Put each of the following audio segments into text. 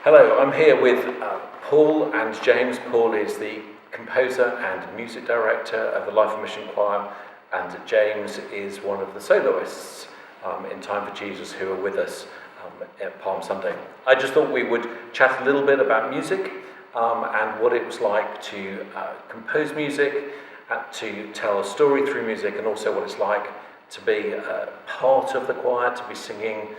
Hello, I'm here with Paul and James. Paul is the composer and music director of the Life and Mission Choir, and James is one of the soloists in Time for Jesus who are with us at Palm Sunday. I just thought we would chat a little bit about music and what it was like to compose music, to tell a story through music, and also what it's like to be part of the choir, to be singing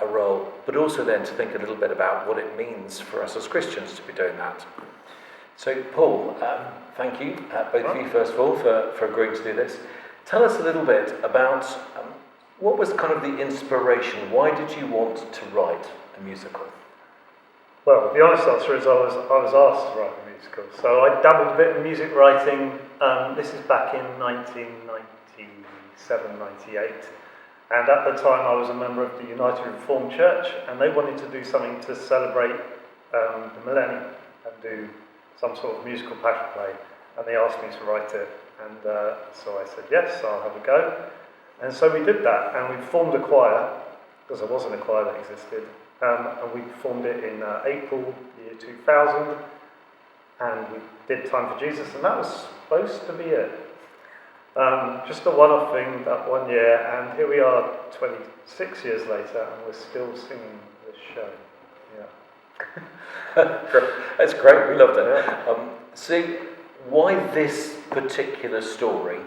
a role, but also then to think a little bit about what it means for us as Christians to be doing that. So Paul, thank you, both of you first of all, for agreeing to do this. Tell us a little bit about what was kind of the inspiration. Why did you want to write a musical? Well, the honest answer is I was asked to write a musical. So I dabbled a bit in music writing. This is back in 1997, 98. And at the time I was a member of the United Reformed Church, and they wanted to do something to celebrate the millennium and do some sort of musical passion play. And they asked me to write it. And so I said, yes, I'll have a go. And so we did that, and we formed a choir, because there wasn't a choir that existed. And we formed it in April, year 2000, and we did Time for Jesus, and that was supposed to be it. Just a one-off thing that one year, and here we are 26 years later, and we're still singing this show. Yeah. That's great, we loved it. See, why this particular story,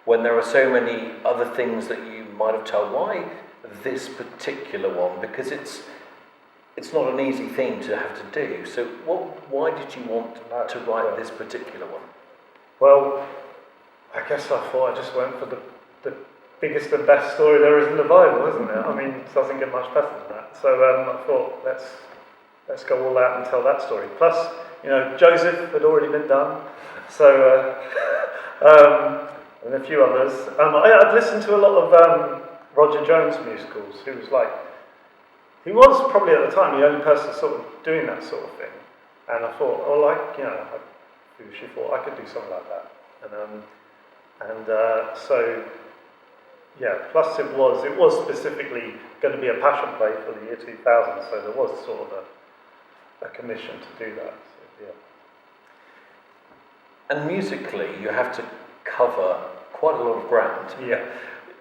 when there are so many other things that you might have told? Why this particular one? Because it's not an easy thing to have to do. So why did you want to write this particular one? Well, I guess I thought I just went for the biggest and best story there is in the Bible, isn't it? I mean, it doesn't get much better than that. So I thought, let's go all out and tell that story. Plus, Joseph had already been done, so and a few others. I'd listened to a lot of Roger Jones musicals. He was probably at the time the only person sort of doing that sort of thing. And I thought, I foolishly thought I could do something like that. Plus it was specifically going to be a passion play for the year 2000, so there was sort of a commission to do that. So, yeah. And musically, you have to cover quite a lot of ground. Yeah.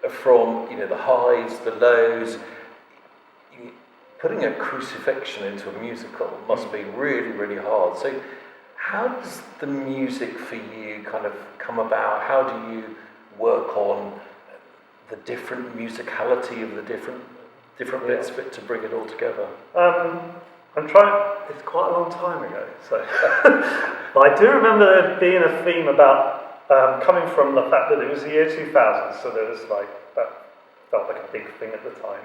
From the highs, the lows. Putting a crucifixion into a musical must be really, really hard. So how does the music for you kind of come about? How do you work on the different musicality of the different bits of it to bring it all together? I'm trying. It's quite a long time ago, so but I do remember there being a theme about coming from the fact that it was the year 2000, so there was that felt like a big thing at the time,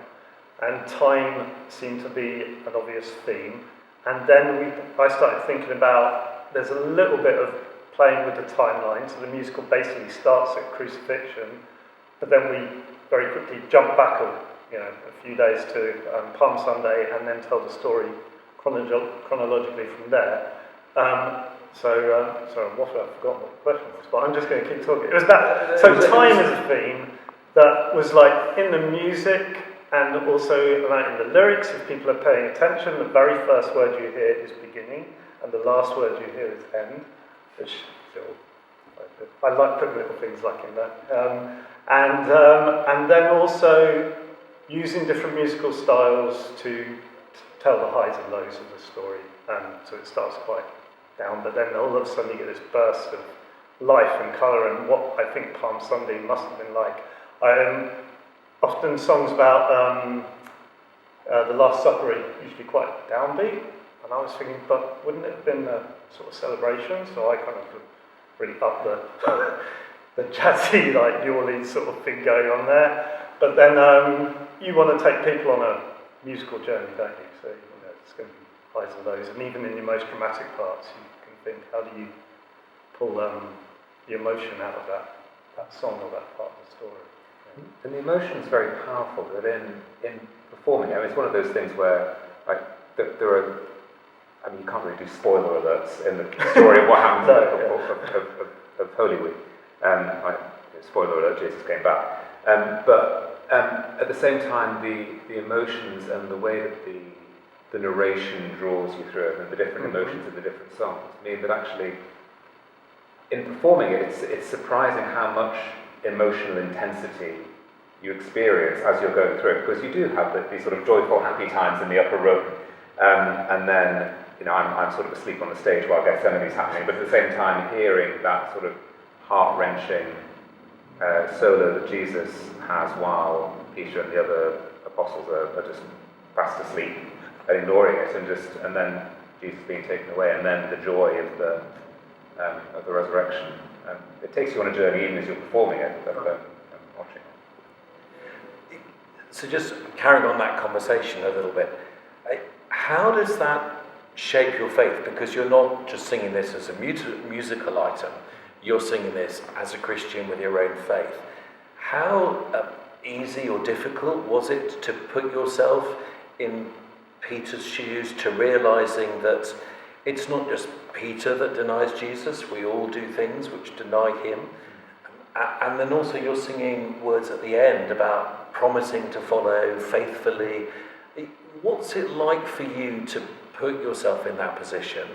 and time seemed to be an obvious theme. And then I started thinking about, there's a little bit of playing with the timeline, so the musical basically starts at crucifixion, but then we very quickly jump back a few days to Palm Sunday, and then tell the story chronologically from there. Sorry, I've forgotten what the question was, but I'm just going to keep talking. It was that, so time is a theme that was in the music, and also in the lyrics, if people are paying attention, the very first word you hear is beginning, and the last word you hear is end, which I like putting little things in that. And then also using different musical styles to tell the highs and lows of the story. So it starts quite down, but then all of a sudden you get this burst of life and colour, and what I think Palm Sunday must have been like. Often songs about the Last Supper are usually quite downbeat, and I was thinking, but wouldn't it have been a sort of celebration? So I kind of really upped the jazzy, New Orleans sort of thing going on there. But then you want to take people on a musical journey, don't you? So it's going to be highs and lows, and even in your most dramatic parts, you can think, how do you pull the emotion out of that song or that part of the story? And the emotion is very powerful, that in performing, it's one of those things where there are, you can't really do spoiler alerts in the story of what happens of Holy Week. Spoiler alert, Jesus came back. But at the same time, the emotions and the way that the the narration draws you through it and the different emotions of the different songs mean that actually, in performing it, it's surprising how much emotional intensity you experience as you're going through it, because you do have these sort of joyful, happy times in the upper room, and then, I'm sort of asleep on the stage while Gethsemane's happening, but at the same time hearing that sort of heart-wrenching solo that Jesus has while Peter and the other apostles are just fast asleep and ignoring it, and then Jesus being taken away, and then the joy of the resurrection. It takes you on a journey even as you're performing it, but watching it. So just carrying on that conversation a little bit, how does that shape your faith? Because you're not just singing this as a musical item, you're singing this as a Christian with your own faith. How easy or difficult was it to put yourself in Peter's shoes, to realising that it's not just Peter that denies Jesus, we all do things which deny him. And then also you're singing words at the end about promising to follow faithfully. What's it like for you to put yourself in that position?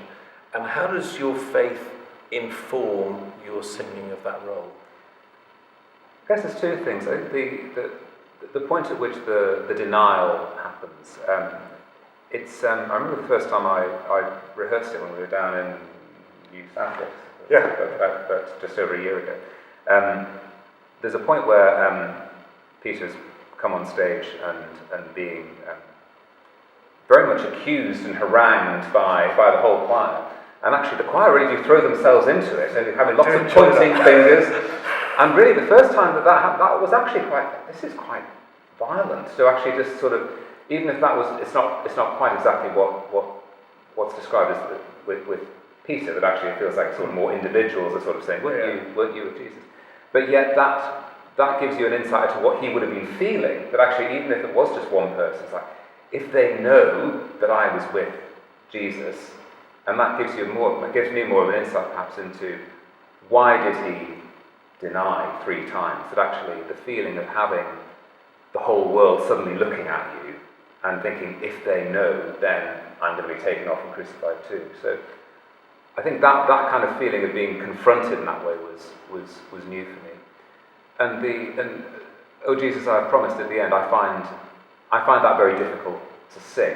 And how does your faith inform your singing of that role? I guess there's two things. I think the point at which the denial happens, I remember the first time I rehearsed it when we were down in New South Wales, about just over a year ago. There's a point where Peter's come on stage and being very much accused and harangued by the whole choir. And actually the choir really do throw themselves into it, and having lots of pointing fingers. And really the first time that happened, that was actually this is quite violent. So actually just sort of, even if that was, it's not quite exactly what's described as with Peter, that actually it feels like sort of more individuals are sort of saying, weren't you with Jesus? But yet that gives you an insight into what he would have been feeling, that actually even if it was just one person, it's like, if they know that I was with Jesus, and that gives me more of an insight perhaps into why did he deny 3 times, that actually the feeling of having the whole world suddenly looking at you and thinking, if they know, then I'm going to be taken off and crucified too. So I think that kind of feeling of being confronted in that way was new for me. And Oh Jesus, I have promised at the end, I find that very difficult to sing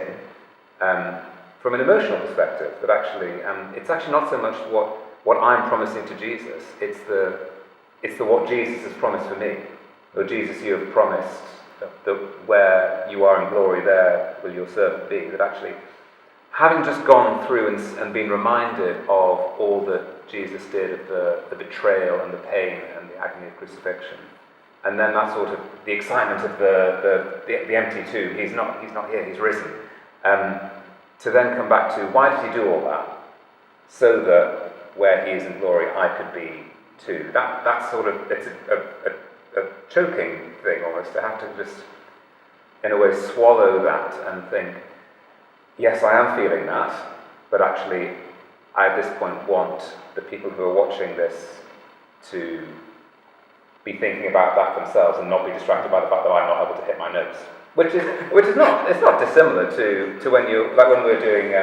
from an emotional perspective, that actually it's actually not so much what I'm promising to Jesus, it's the what Jesus has promised for me. Oh Jesus, you have promised that where you are in glory, there will your servant be. That actually, having just gone through and been reminded of all that Jesus did, of the betrayal and the pain and the agony of crucifixion, and then that sort of the excitement of the empty tomb. He's not here. He's risen. To then come back to why did he do all that? So that where he is in glory, I could be too. That's sort of, it's a choking thing almost, to have to just in a way swallow that and think, yes, I am feeling that, but actually I at this point want the people who are watching this to be thinking about that themselves and not be distracted by the fact that I'm not able to hit my notes. Which is not dissimilar to when when we're doing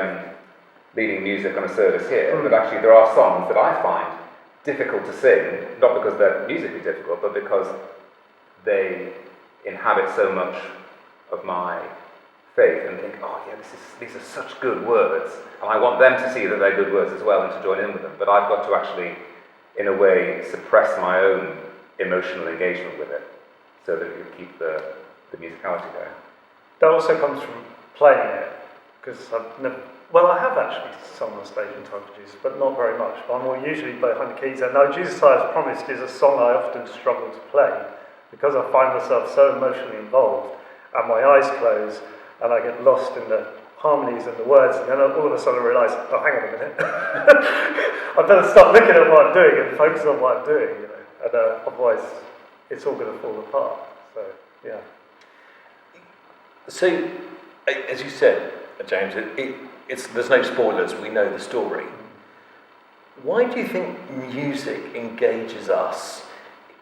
leading music on a service here, but actually there are songs that I find difficult to sing, not because they're musically difficult, but because they inhabit so much of my faith, and think, oh yeah, these are such good words, and I want them to see that they're good words as well and to join in with them, but I've got to actually, in a way, suppress my own emotional engagement with it, so that you keep the musicality going. That also comes from playing it, because I have actually sung on stage in Time for Jesus, but not very much. But I'm more usually behind the keys. And now Jesus I Have Promised is a song I often struggle to play, because I find myself so emotionally involved, and my eyes close, and I get lost in the harmonies and the words, and then all of a sudden I realise, oh, hang on a minute, I better start looking at what I'm doing and focus on what I'm doing, and otherwise it's all going to fall apart. So, yeah. So, as you said, James, there's no spoilers, we know the story. Why do you think music engages us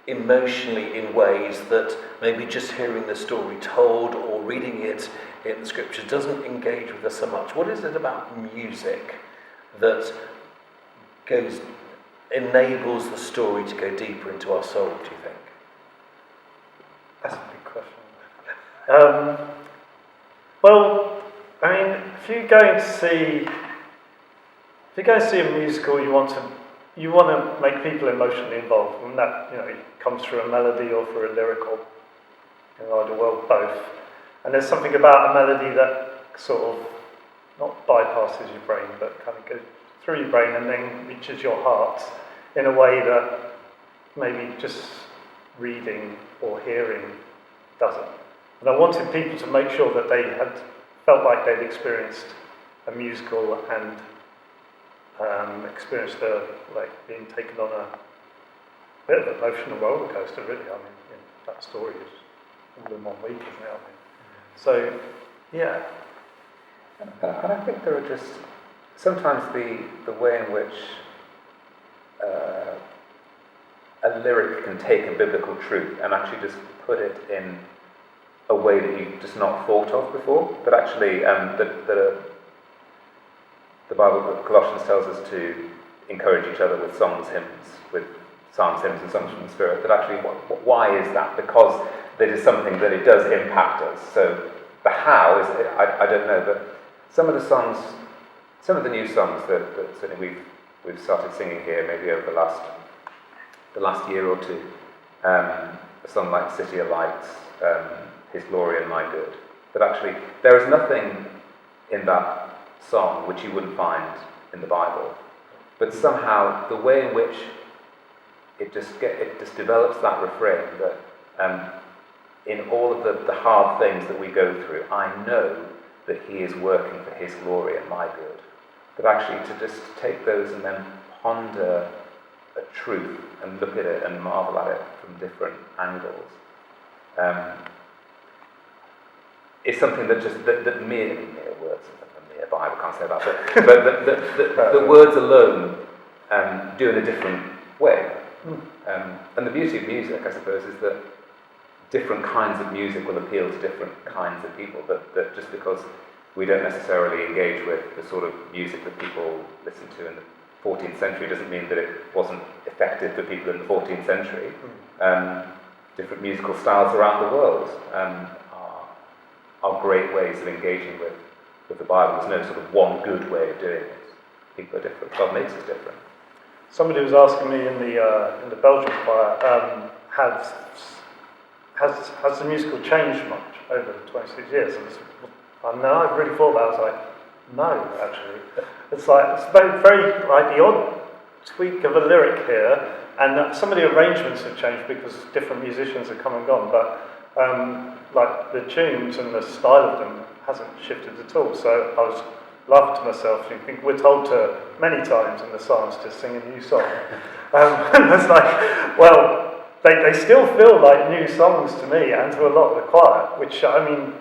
emotionally in ways that maybe just hearing the story told or reading it in the scriptures doesn't engage with us so much. What is it about music that enables the story to go deeper into our soul, do you think? That's a big question. Well, I mean, if you're going to see a musical, you want to make people emotionally involved, and that comes through a melody or through a lyrical, either well, both. And there's something about a melody that sort of not bypasses your brain, but kind of goes through your brain and then reaches your heart in a way that maybe just reading or hearing doesn't. And I wanted people to make sure that they had felt like they'd experienced a musical and experienced being taken on a bit of an emotional roller coaster, really. I mean, that story is all in 1 week, isn't it? I mean, so, yeah. And I think there are just sometimes the way in which a lyric can take a biblical truth and actually just put it in a way that you've just not thought of before. But actually, the Bible, Colossians, tells us to encourage each other with songs, hymns, with psalms, hymns, and songs from the Spirit. That actually, why is that? Because it is something that it does impact us. So the how is, I don't know, but some of the new songs that certainly we've started singing here, maybe over the last year or two, a song like City of Lights, His Glory and My Good, but actually there is nothing in that song which you wouldn't find in the Bible, but somehow the way in which it just develops that refrain that in all of the hard things that we go through, I know that He is working for His glory and my good. That actually to just take those and then ponder a truth and look at it and marvel at it from different angles is something that just that mere words, mere Bible can't say that, but the words alone do in a different way. And the beauty of music, I suppose, is that different kinds of music will appeal to different kinds of people, that just because we don't necessarily engage with the sort of music that people listen to in the 14th century doesn't mean that it wasn't effective for people in the 14th century. Different musical styles around the world are great ways of engaging with the Bible. There's no sort of one good way of doing it. People are different. God makes us different. Somebody was asking me in the Belgian choir, has the musical changed much over the 26 years? And no, I really thought about it. I was like, no, actually. It's very like the odd tweak of a lyric here, and some of the arrangements have changed because different musicians have come and gone, but like the tunes and the style of them hasn't shifted at all. So I was laughing to myself, I think we're told to many times in the Psalms to sing a new song. And it's like, well, they still feel like new songs to me and to a lot of the choir, which I mean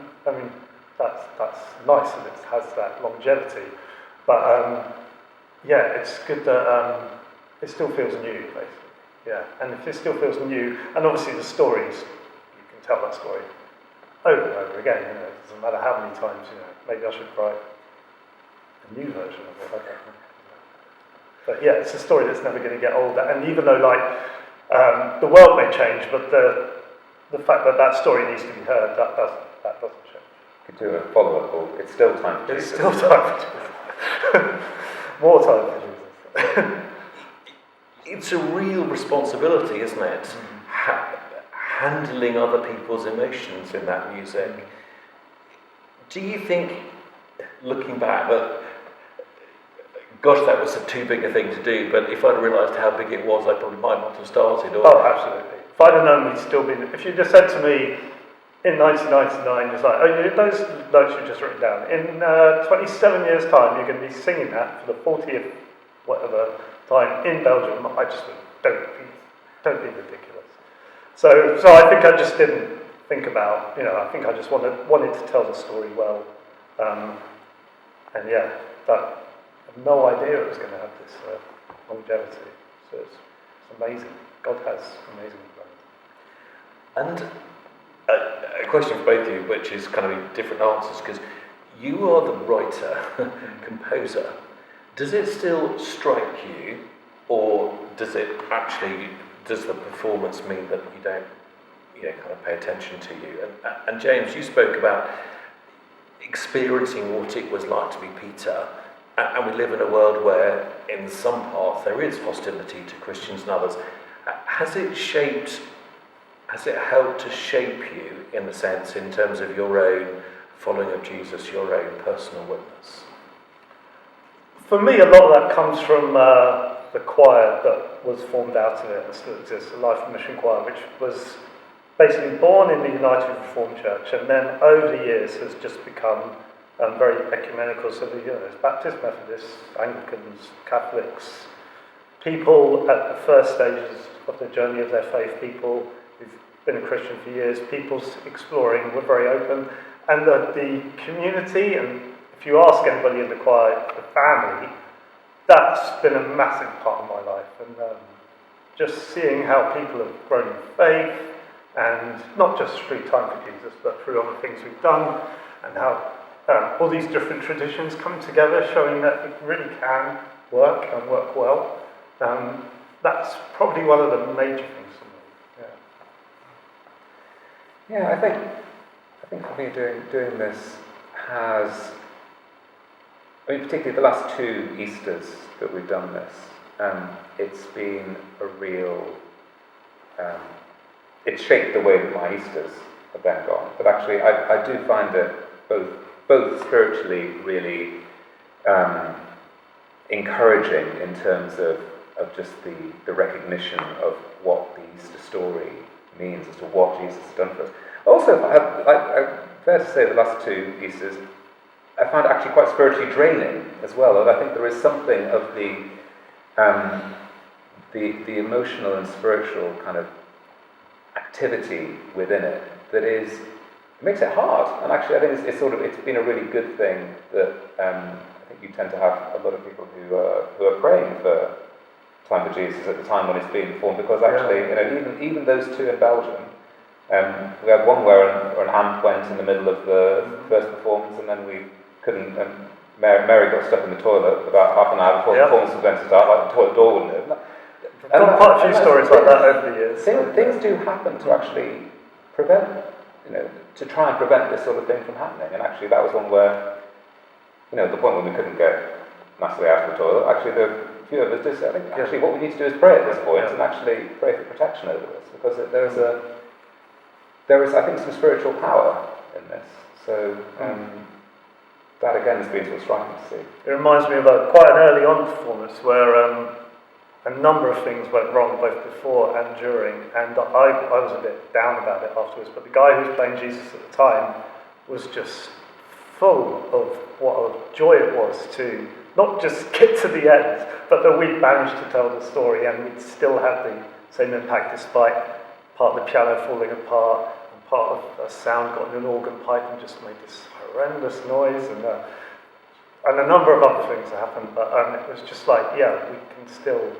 that's nice and it has that longevity. But yeah, it's good that it still feels new, basically. Yeah, and if it still feels new, and obviously the stories, you can tell that story over and over again. It doesn't matter how many times. Maybe I should write a new version of it. I don't know. But yeah, it's a story that's never going to get older. And even though the world may change, but the fact that story needs to be heard, that doesn't change. You could do a follow-up called It's Still Time for Jesus. It's still time for Jesus. More time for Jesus. It's a real responsibility, isn't it? Handling other people's emotions in that music. Do you think, looking back, that gosh, that was too big a thing to do, but if I'd realised how big it was, I probably might not have started. Oh, absolutely. If I'd have known we'd still been... If you just said to me in 1999, it's like, oh, those notes you've just written down, in 27 years' time, you're going to be singing that for the 40th, whatever, time in Belgium, I just went, don't be ridiculous. So I think I just didn't think about, I think I just wanted to tell the story well. And yeah, I had no idea it was going to have this longevity. So it's amazing. God has amazing plans. And question for both of you, which is kind of different answers, because you are the writer, composer. Does it still strike you, or does the performance mean that you don't, kind of pay attention to you? And James, you spoke about experiencing what it was like to be Peter, and we live in a world where, in some parts, there is hostility to Christians and others. Has it helped to shape you, in the sense, in terms of your own following of Jesus, your own personal witness? For me, a lot of that comes from the choir that was formed out of it and still exists, the Life and Mission Choir, which was basically born in the United Reformed Church, and then over the years has just become very ecumenical. So there's Baptist, Methodists, Anglicans, Catholics, people at the first stages of the journey of their faith, people who've been a Christian for years, people exploring, we're very open. And the community, and if you ask anybody in the choir, the family, that's been a massive part of my life. And just seeing how people have grown in faith, and not just through time for Jesus, but through other things we've done, and how all these different traditions come together, showing that it really can work and work well. That's probably one of the major things for me. Yeah, I think for me doing this has, particularly the last 2 Easters that we've done this, it's been a real, it's shaped the way that my Easters have then gone. But actually, I do find it both spiritually really encouraging in terms of just the recognition of what the Easter story means as to what Jesus has done for us. Also, I fair to say the last 2 Easters, I found it actually quite spiritually draining as well. And I think there is something of the emotional and spiritual kind of activity within it that makes it hard. And actually, I think it's been a really good thing that I think you tend to have a lot of people who are praying for Time for Jesus at the time when it's being formed, because actually, even those 2 in Belgium, we had one where an amp went in the middle of the first performance, and then we couldn't. Mary got stuck in the toilet about half an hour before the performance was going to start. Like the toilet door wouldn't open. I've got quite a few stories like that over the years. Things do happen to actually prevent, to try and prevent this sort of thing from happening. And actually, that was one where, the point when we couldn't get massively out of the toilet. Actually, the few of us just, I think, actually, what we need to do is pray at this point and actually pray for protection over this, because there is, I think, some spiritual power in this. So that again has been sort of striking to see. It reminds me of quite an early on performance where a number of things went wrong both before and during, and I was a bit down about it afterwards. But the guy who was playing Jesus at the time was just full of what a joy it was to not just get to the end, but that we'd managed to tell the story and we'd still had the same impact despite part of the piano falling apart and part of the sound got in an organ pipe and just made this horrendous noise, and a number of other things happened. But it was just like, we can still.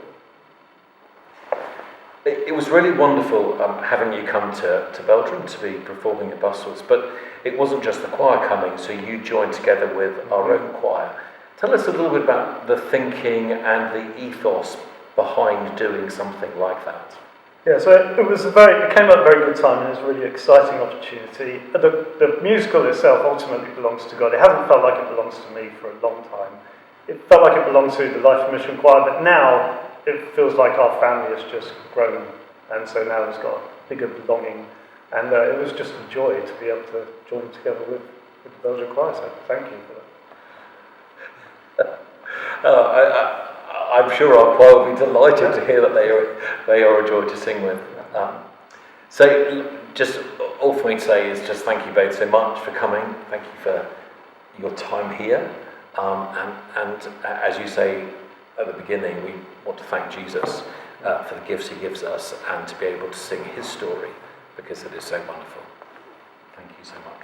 It was really wonderful having you come to Belgium to be performing at Brussels, but it wasn't just the choir coming, so you joined together with our own choir. Tell us a little bit about the thinking and the ethos behind doing something like that. Yeah, so it came at a very good time, and it was a really exciting opportunity. The musical itself ultimately belongs to God. It hasn't felt like it belongs to me for a long time. It felt like it belonged to the Life and Mission Choir, but now it feels like our family has just grown, and so now it's got a bigger belonging, and it was just a joy to be able to join together with the Belgian choir, so thank you for that. I'm sure our choir will be delighted to hear that they are a joy to sing with. So just all for me to say is just thank you both so much for coming. Thank you for your time here. And as you say at the beginning, we want to thank Jesus for the gifts he gives us and to be able to sing his story, because it is so wonderful. Thank you so much.